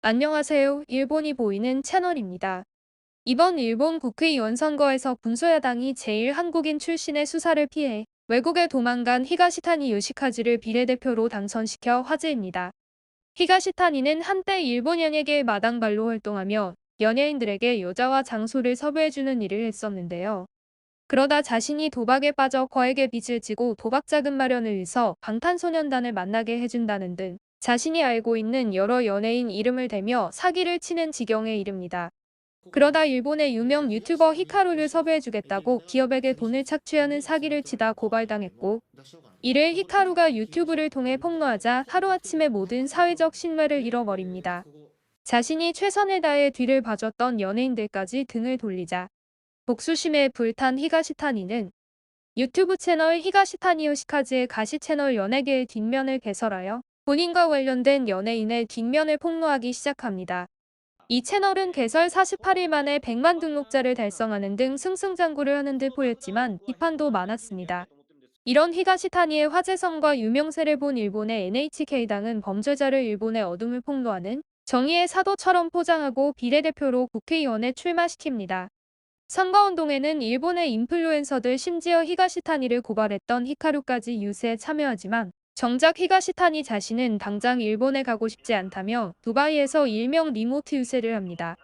안녕하세요. 일본이 보이는 채널입니다. 이번 일본 국회의원 선거에서 군소야당이 제일 한국인 출신의 수사를 피해 외국에 도망간 히가시타니 요시카즈를 비례대표로 당선시켜 화제입니다. 히가시타니는 한때 일본 연예계의 마당발로 활동하며 연예인들에게 여자와 장소를 섭외해주는 일을 했었는데요. 그러다 자신이 도박에 빠져 거액의 빚을 지고 도박 자금 마련을 위해서 방탄소년단을 만나게 해준다는 등 자신이 알고 있는 여러 연예인 이름을 대며 사기를 치는 지경에 이릅니다. 그러다 일본의 유명 유튜버 히카루를 섭외해주겠다고 기업에게 돈을 착취하는 사기를 치다 고발당했고, 이를 히카루가 유튜브를 통해 폭로하자 하루아침에 모든 사회적 신뢰를 잃어버립니다. 자신이 최선을 다해 뒤를 봐줬던 연예인들까지 등을 돌리자 복수심에 불탄 히가시타니는 유튜브 채널 히가시타니 요시카즈의 가시 채널 연예계의 뒷면을 개설하여 본인과 관련된 연예인의 뒷면을 폭로하기 시작합니다. 이 채널은 개설 48일 만에 100만 등록자를 달성하는 등 승승장구를 하는 듯 보였지만 비판도 많았습니다. 이런 히가시타니의 화제성과 유명세를 본 일본의 NHK당은 범죄자를 일본의 어둠을 폭로하는 정의의 사도처럼 포장하고 비례대표로 국회의원에 출마시킵니다. 선거운동에는 일본의 인플루엔서들 심지어 히가시타니를 고발했던 히카루까지 유세에 참여하지만 정작 히가시타니 자신은 당장 일본에 가고 싶지 않다며 두바이에서 일명 리모트 유세를 합니다.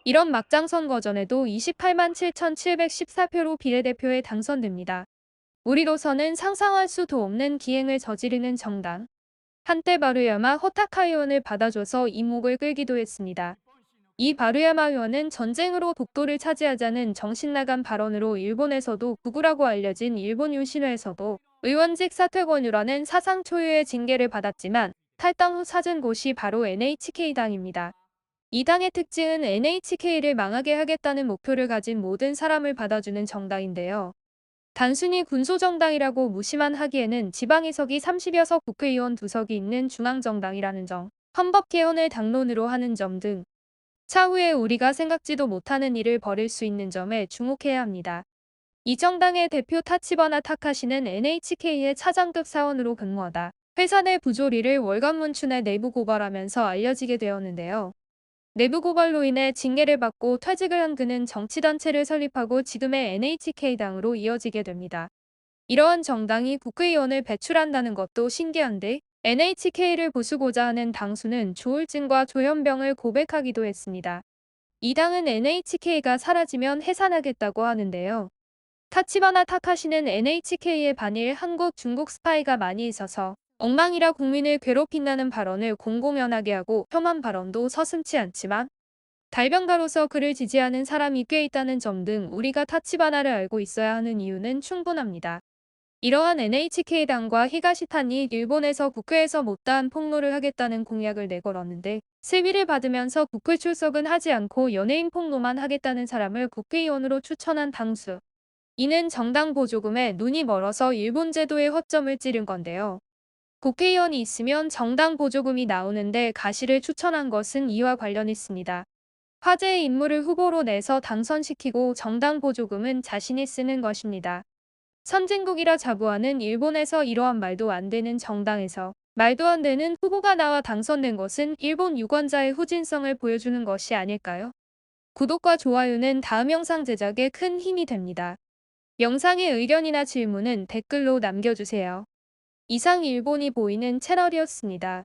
이런 막장 선거전에도 28만 7,714표로 비례대표에 당선됩니다. 우리로서는 상상할 수도 없는 기행을 저지르는 정당. 한때 바루야마 호타카 의원을 받아줘서 이목을 끌기도 했습니다. 이 바루야마 의원은 전쟁으로 독도를 차지하자는 정신나간 발언으로 일본에서도 극우라고 알려진 일본 유신회에서도 의원직 사퇴 권유라는 사상 초유의 징계를 받았지만 탈당 후 찾은 곳이 바로 NHK당입니다. 이 당의 특징은 NHK를 망하게 하겠다는 목표를 가진 모든 사람을 받아주는 정당인데요. 단순히 군소정당이라고 무시만 하기에는 지방의석이 30여 석 국회의원 2석이 있는 중앙정당이라는 점, 헌법 개헌을 당론으로 하는 점 등 차후에 우리가 생각지도 못하는 일을 벌일 수 있는 점에 주목해야 합니다. 이 정당의 대표 타치바나 타카시는 NHK의 차장급 사원으로 근무하다 회사 내 부조리를 월간 문춘에 내부 고발하면서 알려지게 되었는데요. 내부 고발로 인해 징계를 받고 퇴직을 한 그는 정치단체를 설립하고 지금의 NHK당으로 이어지게 됩니다. 이러한 정당이 국회의원을 배출한다는 것도 신기한데 NHK를 부수고자 하는 당수는 조울증과 조현병을 고백하기도 했습니다. 이 당은 NHK가 사라지면 해산하겠다고 하는데요. 타치바나 타카시는 NHK의 반일 한국 중국 스파이가 많이 있어서 엉망이라 국민을 괴롭힌다는 발언을 공공연하게 하고 혐한 발언도 서슴지 않지만 달변가로서 그를 지지하는 사람이 꽤 있다는 점 등 우리가 타치바나를 알고 있어야 하는 이유는 충분합니다. 이러한 NHK당과 히가시타니 일본에서 국회에서 못다한 폭로를 하겠다는 공약을 내걸었는데 세위를 받으면서 국회 출석은 하지 않고 연예인 폭로만 하겠다는 사람을 국회의원으로 추천한 당수. 이는 정당 보조금에 눈이 멀어서 일본 제도의 허점을 찌른 건데요. 국회의원이 있으면 정당 보조금이 나오는데 가시를 추천한 것은 이와 관련있습니다. 화제의 인물을 후보로 내서 당선시키고 정당 보조금은 자신이 쓰는 것입니다. 선진국이라 자부하는 일본에서 이러한 말도 안 되는 정당에서 말도 안 되는 후보가 나와 당선된 것은 일본 유권자의 후진성을 보여주는 것이 아닐까요? 구독과 좋아요는 다음 영상 제작에 큰 힘이 됩니다. 영상의 의견이나 질문은 댓글로 남겨주세요. 이상 일본이 보이는 채널이었습니다.